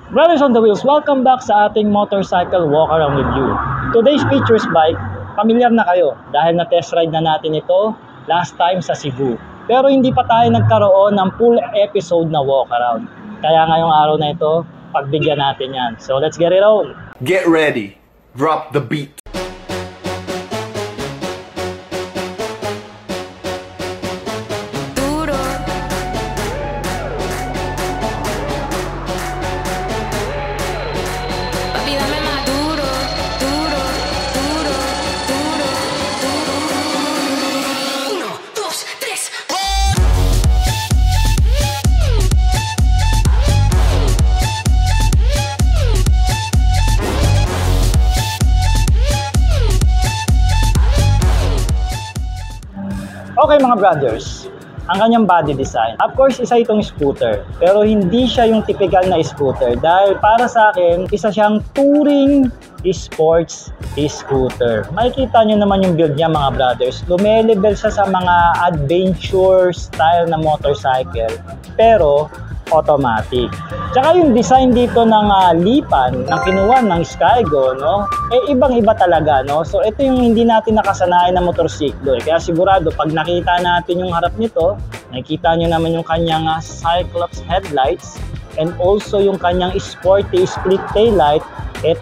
Brothers on the Wheels, welcome back sa ating motorcycle walk around with you. Today's features bike, familiar na kayo dahil na-test ride na natin ito last time sa Cebu. Pero hindi pa tayo nagkaroon ng full episode na walk around. Kaya ngayong araw na ito, pagbigyan natin yan. So let's get it on! Get ready, drop the beat. Okay mga brothers, ang kanyang body design. Of course, isa itong scooter. Pero hindi siya yung typical na scooter. Dahil para sa akin, isa siyang touring sports scooter. Makikita nyo naman yung build niya mga brothers. Lumelevel siya sa mga adventure style na motorcycle. Pero automatic. Tsaka yung design dito ng lipan ng kinuha ng Skygo, no? Ibang-iba talaga, no? So ito yung hindi natin nakasanayan na motorsiklo. Kaya sigurado pag nakita natin yung harap nito, nakikita nyo naman yung kanyang Cyclops headlights and also yung kanyang sporty split taillight,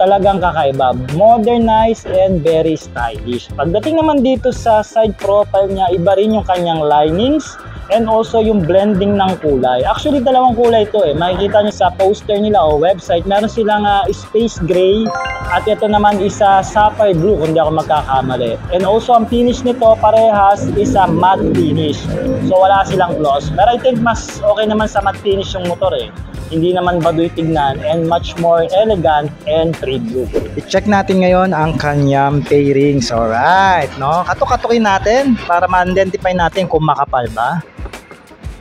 talagang kakaiba. Modernized and very stylish. Pagdating naman dito sa side profile niya, iba rin yung kanyang linings and also yung blending ng kulay. Actually, dalawang kulay ito Makikita nyo sa poster nila o website, meron silang space gray at ito naman isa sapphire blue kung di ako magkakamali. And also, ang finish nito parehas is a matte finish. So, wala silang gloss. Pero I think mas okay naman sa matte finish yung motor Hindi naman baduy tignan and much more elegant and trade look. I-check natin ngayon ang kanyang fairings. Alright, no? Katok-katokin natin para ma-identify natin kung makapal ba.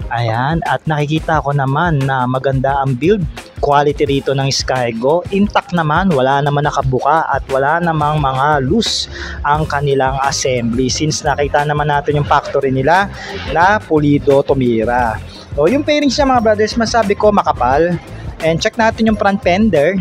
Ayan, at nakikita ko naman na maganda ang build quality rito ng Skygo. Intact naman, wala naman nakabuka at wala namang mga loose ang kanilang assembly. Since nakita naman natin yung factory nila na pulido tumira. So, yung fairings niya mga brothers, masabi ko makapal. And check natin yung front fender.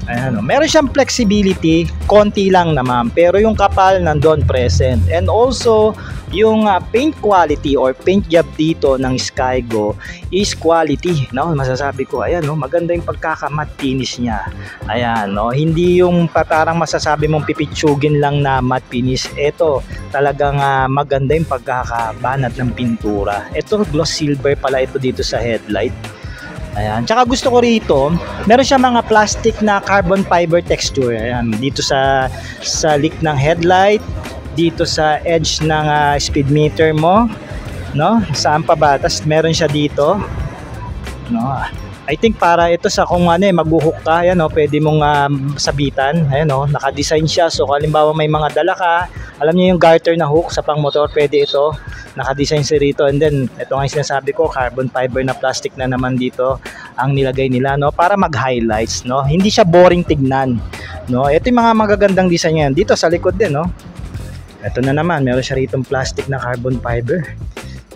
Ayan, meron siyang flexibility, konti lang naman, pero yung kapal nandun present. And also, yung paint quality or paint job dito ng Skygo is quality, no? Masasabi ko, ayan, no? Maganda yung pagkaka-matte finish niya. Ayan, no? Hindi yung parang masasabi mong pipitsugin lang na matte finish. Ito, talagang maganda yung pagkakabanat ng pintura. Ito, gloss silver pala ito dito sa headlight. Ayan. Tsaka gusto ko rito, meron siya mga plastic na carbon fiber texture. Ayan. Dito sa leak ng headlight, dito sa edge ng speed meter mo, no? Saan pa ba? Tapos meron siya dito, no? I think para ito sa kung maghuhook ka, ayan, no? Pwede mong sabitan. Ayan, no? Naka-design siya. So, halimbawa may mga dala ka, alam niyo yung garter na hook sa pang motor, pwede ito. Naka-design siya rito, and then ito nga yung sinasabi ko, carbon fiber na plastic na naman dito ang nilagay nila, no, para mag-highlights, no. Hindi siya boring tignan, no. Ito yung mga magagandang design yan dito sa likod din, no. Ito na naman, meron siya ritong plastic na carbon fiber.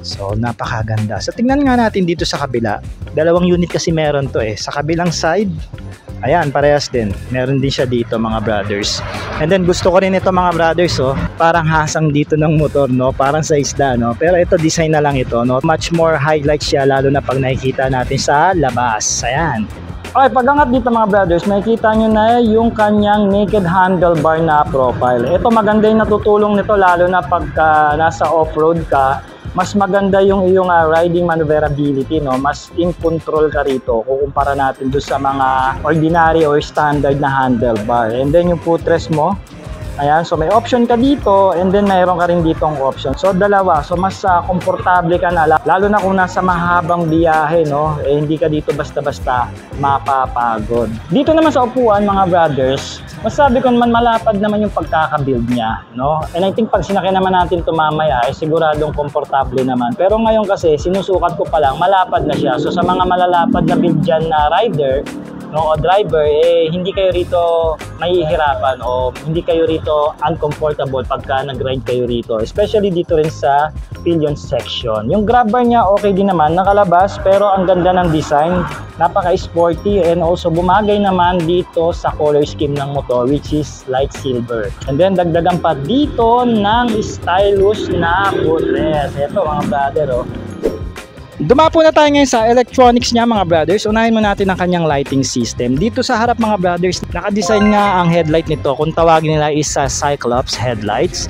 So napakaganda. So tingnan nga natin dito sa kabila. Dalawang unit kasi meron to sa kabilang side. Ayan, parehas din. Meron din siya dito mga brothers. And then gusto ko rin ito mga brothers, parang hasang dito ng motor, no? Parang sa isda, no? Pero ito design na lang ito, no? Much more highlight siya lalo na pag nakikita natin sa labas. Ayan. Okay, pag-angat dito mga brothers, makikita nyo na yung kanyang naked handlebar na profile. Ito maganda yung natutulong nito lalo na pagka nasa off-road ka. Mas maganda yung iyong riding maneuverability, no? Mas in control ka rito kukumpara natin doon sa mga ordinary or standard na handlebar. And then yung footrest mo, ayan, so may option ka dito and then mayroon ka rin ditong option. So dalawa, so mas komportable ka na lalo na kung nasa mahabang biyahe, no? Hindi ka dito basta-basta mapapagod. Dito naman sa upuan mga brothers, masabi ko naman malapad naman yung pagkaka-build niya, no? And I think pag sinakay naman natin ito mamaya ay siguradong komportable naman. Pero ngayon kasi sinusukat ko pa lang, malapad na siya. So sa mga malalapad na build dyan na rider, no, o driver, hindi kayo rito mahihirapan o hindi kayo rito uncomfortable pagka nag-ride kayo rito. Especially dito rin sa pillion section. Yung grab bar niya okay din naman, nakalabas, pero ang ganda ng design, napaka-sporty, and also bumagay naman dito sa color scheme ng motor, which is light silver. And then dagdagan pa dito ng stylish na footrest. Ito mga brother, oh. Dumapo na tayo ngayon sa electronics niya mga brothers. Unahin mo natin ang kanyang lighting system. Dito sa harap mga brothers, nakadesign nga ang headlight nito. Kung tawagin nila is Cyclops headlights.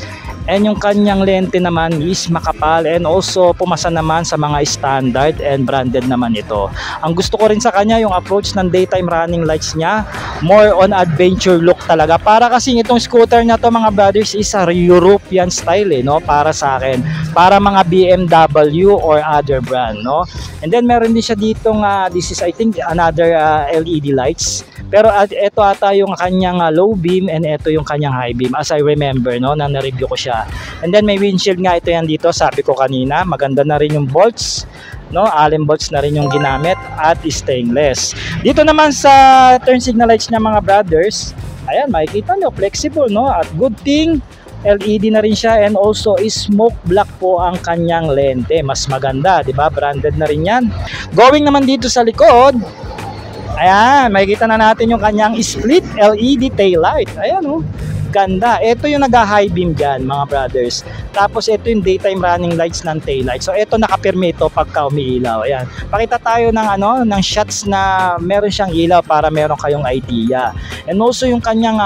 And yung kanyang lente naman is makapal, and also pumasa naman sa mga standard and branded naman ito. Ang gusto ko rin sa kanya yung approach ng daytime running lights niya, more on adventure look talaga. Para kasi itong scooter na to mga brothers is a European style no, para sa akin. Para mga BMW or other brand no. And then meron din siya ditong this is I think another LED lights. Pero ito ata yung kanyang low beam, and ito yung kanyang high beam as I remember no, na na-review ko siya. And then may windshield nga ito yan dito, sabi ko kanina, maganda na rin yung bolts no, Allen bolts na rin yung ginamit at stainless. Dito naman sa turn signal lights niya mga brothers, ayan makikita nyo flexible no, at good thing LED na rin siya, and also is smoke black po ang kanyang lente, mas maganda, di ba? Branded na rin yan. Going naman dito sa likod, ayan, makikita na natin yung kanyang split LED taillight. Ayan oh, ganda. Ito yung nag-high beam dyan mga brothers. Tapos ito yung daytime running lights ng taillight. So ito nakapirme ito pagka umiilaw. Ayan. Pakita tayo ng ng shots na meron siyang ilaw para meron kayong idea. And also yung kanyang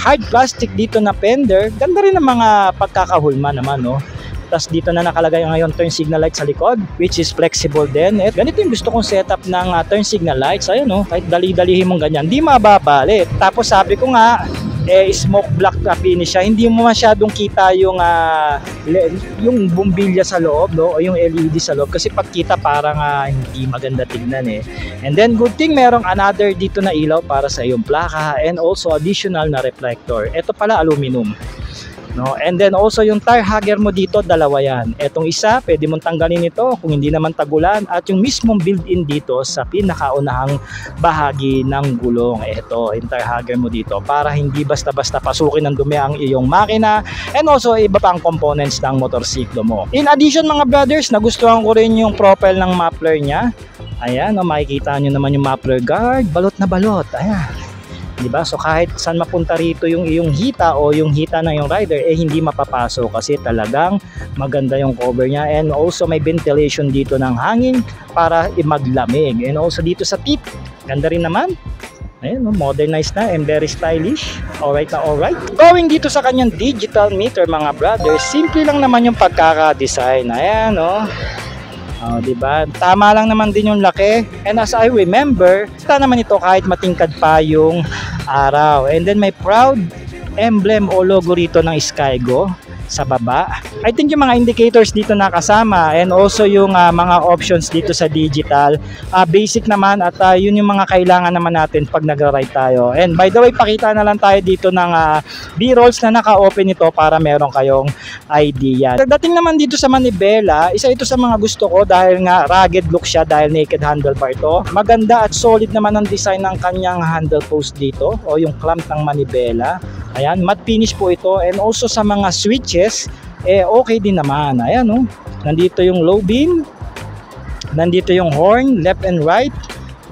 hard plastic dito na fender, ganda rin ng mga pagkakahulma naman no. Tapos dito na nakalagay ngayon turn signal light sa likod, which is flexible din. At ganito yung gusto kong setup ng turn signal lights. Ayun no, kahit dali-dalihin mong ganyan, di mababalit. Tapos sabi ko nga, smoke black finish siya. Hindi mo masyadong kita yung bumbilya sa loob no, o yung LED sa loob. Kasi pagkita parang hindi maganda tignan eh. And then good thing merong another dito na ilaw para sa iyong plaka, and also additional na reflector. Ito pala aluminum. No? And then also yung tire hugger mo dito, dalawa yan. Etong isa, pwede mong tanggalin ito kung hindi naman tagulan, at yung mismong built-in dito sa pinakaunahang bahagi ng gulong. Ito, yung tire hugger mo dito para hindi basta-basta pasukin ng dumi ang iyong makina, and also iba pang components ng motorsiklo mo. In addition mga brothers, nagustuhan ko rin yung profile ng muffler niya. Ayan, no, makikita nyo naman yung muffler guard, balot na balot. Ayan. Diba? So kahit saan mapunta rito yung iyong hita o yung hita ng iyong rider, hindi mapapasok kasi talagang maganda yung cover niya. And also may ventilation dito ng hangin para maglamig. And also dito sa teeth, ganda rin naman. Ayan, modernized na and very stylish. Alright na alright. Going dito sa kanyang digital meter mga brothers, simple lang naman yung pagkaka-design. Ayan diba? Tama lang naman din yung laki. And as I remember, kita naman ito kahit matingkad pa yung araw. And then may proud emblem o logo rito ng Skygo sa baba. I think yung mga indicators dito nakasama, and also yung mga options dito sa digital, basic naman, at yun yung mga kailangan naman natin pag nagra-ride tayo. And by the way, pakita na lang tayo dito ng B-rolls na naka-open ito para meron kayong idea. Pagdating naman dito sa manibela, isa ito sa mga gusto ko dahil nga rugged look siya, dahil naked handlebar ito. Maganda at solid naman ang design ng kanyang handle post dito o yung clamp ng manibela. Ayan, matte finish po ito, and also sa mga switches okay din naman. Ayan nandito yung low beam, nandito yung horn, left and right.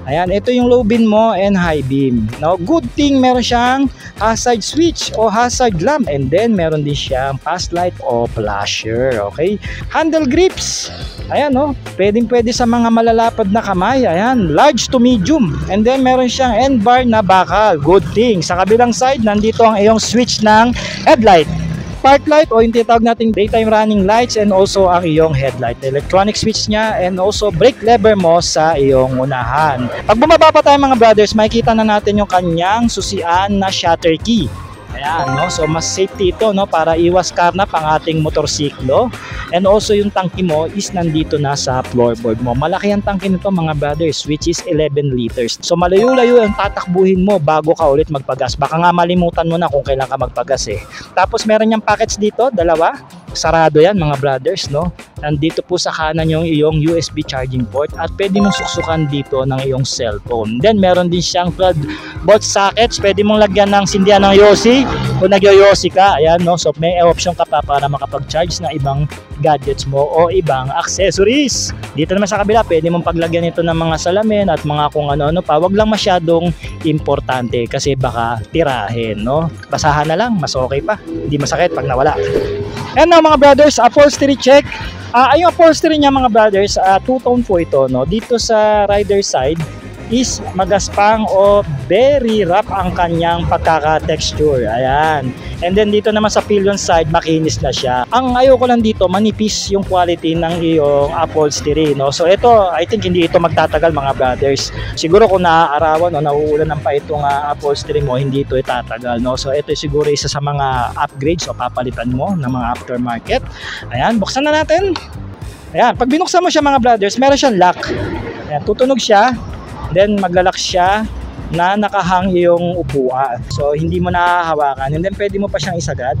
Ayan, ito yung low beam mo and high beam. Now, good thing meron siyang hazard switch o hazard lamp, and then meron din siyang pass light o flasher. Okay, handle grips. Ayan pwede sa mga malalapad na kamay. Ayan, large to medium. And then meron siyang end bar na bakal. Good thing. Sa kabilang side, nandito ang iyong switch ng headlight, park light o yung tinatawag nating daytime running lights, and also ang iyong headlight, electronic switch niya, and also brake lever mo sa iyong unahan. Pag bumaba pa tayo mga brothers, makikita na natin yung kanyang susian na shutter key. Ayan, so mas safety ito para iwas karnap ang ating motorsiklo. And also yung tangke mo is nandito na sa floorboard mo. Malaki ang tangke nito mga brothers, which is 11 liters. So malayo-layo ang tatakbuhin mo bago ka ulit magpagas. Baka nga malimutan mo na kung kailan ka magpagas Tapos meron niyang packets dito, dalawa. Sarado yan mga brothers Nandito po sa kanan yung iyong USB charging port, at pwede mong suksukan dito ng iyong cellphone. Then meron din siyang 12 volt sockets, pwede mong lagyan ng sindihan ng Yossi, kung nagyoyosi ka, ayan, no? So may option ka pa para makapag-charge ng ibang gadgets mo o ibang accessories. Dito naman sa kabila, pwede mong paglagyan ito ng mga salamin at mga kung ano-ano pa. Wag lang masyadong importante kasi baka tirahin, no? Basahan na lang, mas okay pa. Hindi masakit pag nawala. And now mga brothers, upholstery check. Yung upholstery niya mga brothers, two-tone po ito, no? Dito sa rider side is magaspang o very rough ang kanyang pagkaka-texture. Ayan. And then dito naman sa pillion side, makinis na siya. Ang ayoko lang dito, manipis yung quality ng iyong upholstery, no? So ito, I think hindi ito magtatagal mga brothers. Siguro kung naaarawan o nauulanan pa itong upholstery mo, hindi ito itatagal, no? So ito siguro isa sa mga upgrades o papalitan mo ng mga aftermarket. Ayan, buksan na natin. Ayan, pag binuksan mo siya mga brothers, meron siyang lock. Ayan, tutunog siya. Then maglalak siya na nakahang yung upuan. So hindi mo nahahawakan. And then pwede mo pa siyang isagad.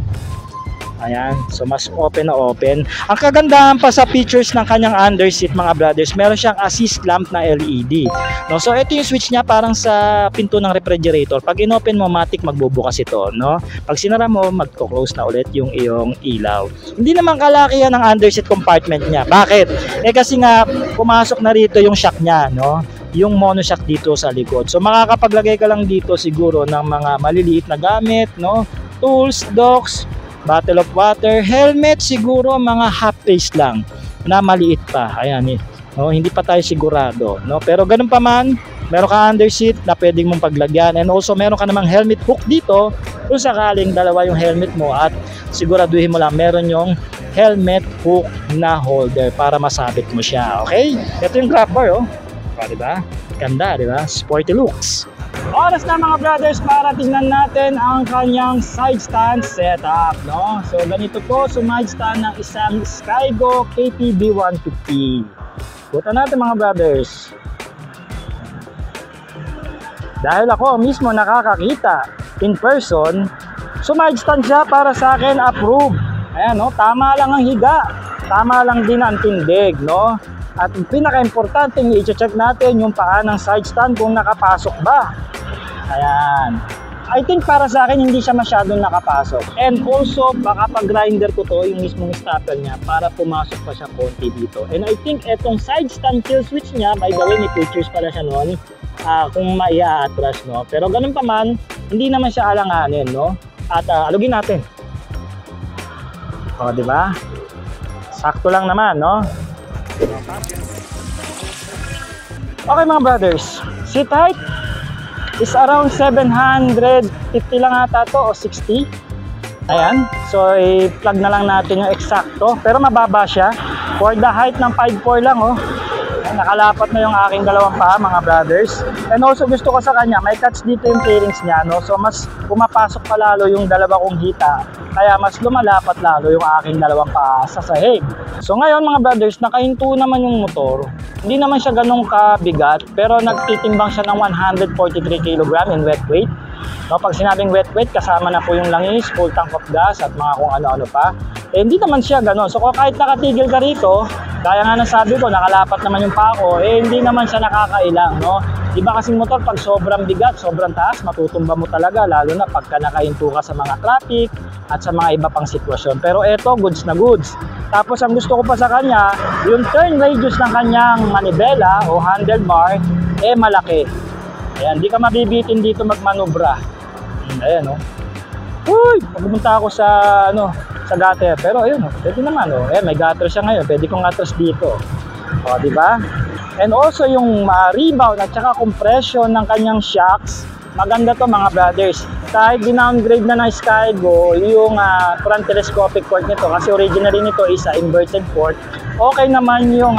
Ayan. So mas open na open. Ang kagandahan pa sa features ng kanyang underseat mga brothers, meron siyang assist lamp na LED. No? So ito yung switch niya parang sa pinto ng refrigerator. Pag inopen mo, matik magbubukas ito. No? Pag sinara mo, magko-close na ulit yung iyong ilaw. Hindi naman kalakihan ng underseat compartment niya. Bakit? Kasi nga pumasok na rito yung shock niya. No? Yung monoshock dito sa likod. So makakapaglagay ka lang dito siguro ng mga maliliit na gamit, no? Tools, docks, bottle of water, helmet siguro mga half face lang na maliit pa. Ayan eh. No, hindi pa tayo sigurado, no? Pero ganun pa man, meron ka underseat na pwedeng mong paglagyan and also meron ka namang helmet hook dito kung sakaling dalawa yung helmet mo at siguraduhin mo lang meron yung helmet hook na holder para masabit mo siya. Okay? Ito yung grab bar, oh. Diba? Ganda, diba? Sporty looks. Oras na mga brothers para tingnan natin ang kanyang side stand setup, no? So ganito po, side stand ng isang Skygo KTB 150. Buta natin mga brothers. Dahil ako mismo nakakakita in person, side stand siya para sa akin approve. Ayan, no? Tama lang ang higa. Tama lang din ang tindig, no? At pinaka-importante, i-check natin yung paa ng side stand kung nakapasok ba. Ayan. I think para sa akin hindi siya masyadong nakapasok. And also baka pag-grinder ko to, yung mismong stopper niya para pumasok pa siya konti dito. And I think etong side stand kill switch niya, by the way, may features pala siya noon kung maia-atras, no? Pero ganun pa man, hindi naman siya alanganin, no? At alugin natin. O, di ba? Sakto lang naman, no? Okay mga brothers, seat height is around 750 lang ata to o 60. Ayan, so i-plug na lang natin yung eksakto, pero mababa siya for the height ng 5'4 lang, oh. Nakalapat na yung aking dalawang paa mga brothers. And also gusto ko sa kanya, may cuts dito yung fairings niya, no? So mas pumapasok pa lalo yung dalawa kong hita, kaya mas lumalapat lalo yung aking dalawang paa sa sahig. So ngayon mga brothers, nakahinto naman yung motor. Hindi naman siya ganun kabigat, pero nagtitimbang siya ng 143 kg in wet weight. No, pag sinabing wet weight, kasama na po yung langis, full tank of gas at mga kung ano-ano pa. Eh, hindi naman siya ganun. So kung kahit nakatigil ka rito, kaya nga nasabi ko, nakalapat naman yung paa ko, eh hindi naman siya nakakailang, no? Iba kasing motor, pag sobrang bigat, sobrang taas, matutumba mo talaga, lalo na pagka nakahinto ka sa mga traffic at sa mga iba pang sitwasyon. Pero eto, goods na goods. Tapos ang gusto ko pa sa kanya, yung turn radius ng kanyang manibela o handlebar, eh malaki. Ayan, di ka mabibitin dito magmanubra. Ayan, no? Uy, pumunta ako sa, sa gutter. Pero ayun, pwede naman, oh. Ayan, may gutter siya ngayon. Pwede kong atras dito. O, di ba? And also yung rebound at saka compression ng kanyang shocks, maganda to mga brothers. Kahit dinowngrade na ng Skygo yung front telescopic port nito, kasi originally nito is inverted port, okay naman yung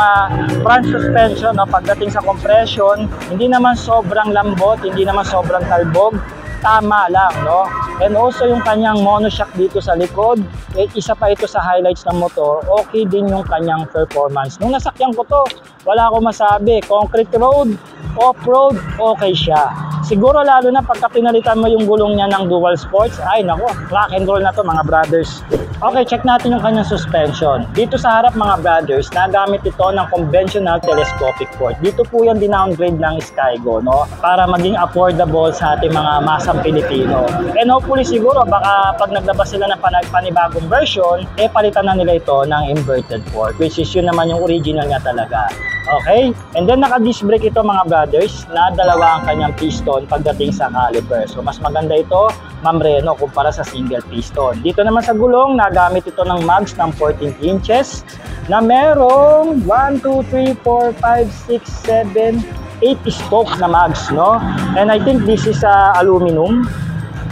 front suspension, no? Pagdating sa compression, hindi naman sobrang lambot, hindi naman sobrang talbog, tama lang, no? And also yung kanyang monoshock dito sa likod, isa pa ito sa highlights ng motor, okay din yung kanyang performance. Nung nasakyan ko to, wala akong masabi. Concrete road, off-road, okay siya. Siguro lalo na pagka pinalitan mo yung gulong niya ng dual sports, ay nako, rock and roll na to mga brothers. Okay, check natin yung kanyang suspension. Dito sa harap mga brothers, nagamit ito ng conventional telescopic fork. Dito po yung dinowngrade ng Skygo, no? Para maging affordable sa ating mga masang Pilipino. And hopefully siguro baka pag naglabas sila ng panibagong version, palitan na nila ito ng inverted fork, which is yun naman yung original nga talaga. Okay? And then naka-disc brake ito mga brothers, na dalawa ang kanyang piston pagdating sa caliper. So mas maganda ito, Ma'am Reno, kumpara sa single piston. Dito naman sa gulong, nagamit ito ng mags ng 14 inches na merong 1, 2, 3, 4, 5, 6, 7, 8 spokes na mags, no? And I think this is aluminum.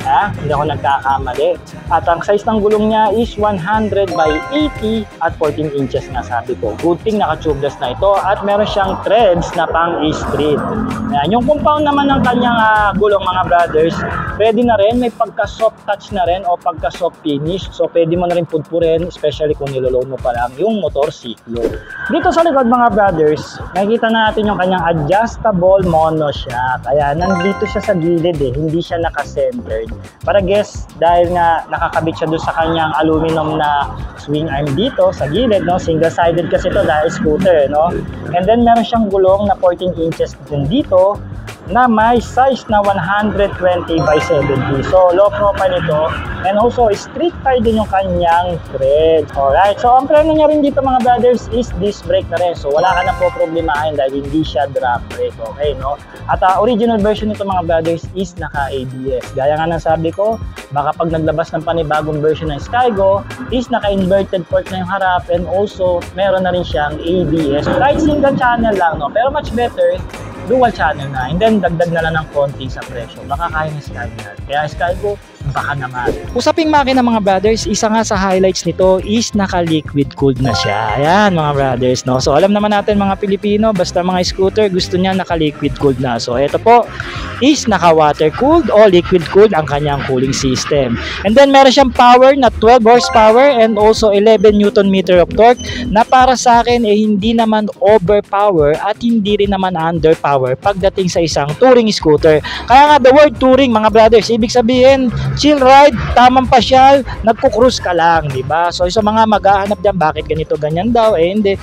Hindi ako nagkakamali. At ang size ng gulong niya is 100 by 80 at 14 inches na sabi ko. Good thing naka-tubeless na ito at meron siyang treads na pang e-street. Yung compound naman ng kanyang gulong mga brothers, pwede na rin, may pagka-soft touch na rin o pagka-soft finish. So pwede mo na rin pudpurin, especially kung niloload mo pa lang yung motorsiklo. Dito sa likod mga brothers, nakikita natin yung kanyang adjustable monoshock. Kaya nandito siya sa gilid hindi siya naka-centered. Para guess, dahil nga nakakabit siya doon sa kanyang aluminum na swing arm dito sa gilid, no? Single-sided kasi ito dahil scooter, no? And then meron siyang gulong na 14 inches din dito na may size na 120 by 70. So low profile ito, and also street tie din yung kanyang tread. Alright, so ang preno niya rin dito mga brothers is disc brake na rin. So wala ka na po problemahin dahil hindi siya drop brake. Okay, no? At original version nito mga brothers is naka ABS. Gaya nga ng sabi ko, baka pag naglabas ng panibagong version ng Skygo is naka inverted fork na yung harap, and also meron na rin siyang ABS. Kahit single channel lang, no? Pero much better dual channel na, and then dagdag na lang ng konti sa presyo. Baka kaya ng Skygo. Kaya Skygo, baka naman. Usaping makina mga brothers, isa nga sa highlights nito is naka-liquid cooled na siya. Ayan mga brothers, no? So alam naman natin mga Pilipino, basta mga scooter, gusto niya naka-liquid cooled na. So ito po is naka-water cooled o liquid cooled ang kanyang cooling system. And then meron siyang power na 12 horsepower and also 11 Newton meter of torque, na para sa akin hindi naman overpower at hindi rin naman underpower pagdating sa isang touring scooter. Kaya nga the word touring mga brothers, ibig sabihin chill ride, tamang pasyal, nagko-cruise ka lang, di ba? So sa mga maghahanap diyan, bakit ganito ganyan daw? Hindi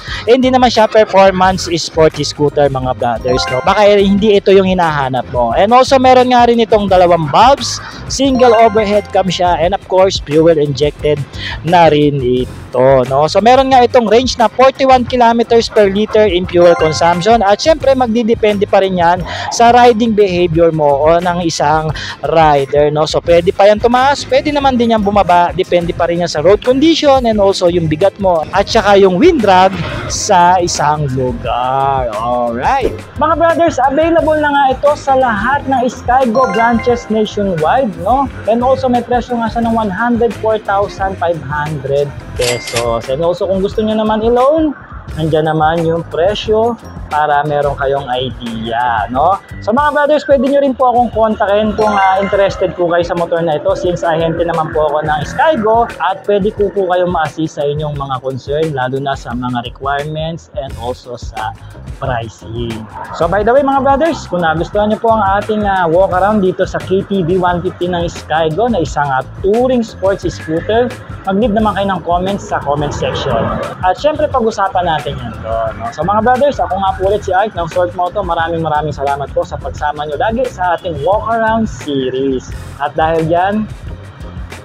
naman siya performance sporty scooter mga brothers, no? Baka hindi ito yung hinahanap mo. And also meron nga rin itong dalawang bulbs, single overhead cam siya, and of course fuel injected na rin ito, no? So meron nga itong range na 41 kilometers per liter in fuel consumption, at syempre magdidepende pa rin yan sa riding behavior mo o ng isang rider, no? So pwede pa yan tumaas, pwede naman din yan bumaba, depende pa rin yan sa road condition and also yung bigat mo at saka yung wind drag sa isang lugar. Alright mga brothers, available na nga ito sa lahat ng Skygo branches nationwide, no? And also may presyo nga siya ng 104,500 pesos. And also kung gusto niyo naman i-loan, nandiyan naman yung presyo para meron kayong idea, no? So mga brothers, pwede nyo rin po akong kontakin kung interested po kayo sa motor na ito, since ahente naman po ako ng Skygo, at pwede po kayong ma-assist sa inyong mga concern, lalo na sa mga requirements and also sa pricing. So by the way mga brothers, kung nagustuhan nyo po ang ating walk around dito sa KTV 150 ng Skygo na isang touring sports scooter, mag-leave naman kayo ng comments sa comment section. At syempre pag-usapan natin yan doon, no? So mga brothers, ako nga po ulit si Art ng Short Moto. Maraming salamat po sa pagsama nyo lagi sa ating walk around series. At dahil dyan,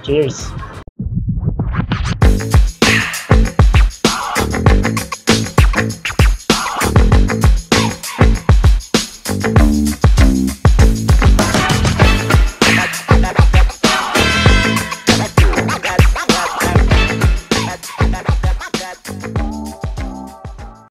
cheers!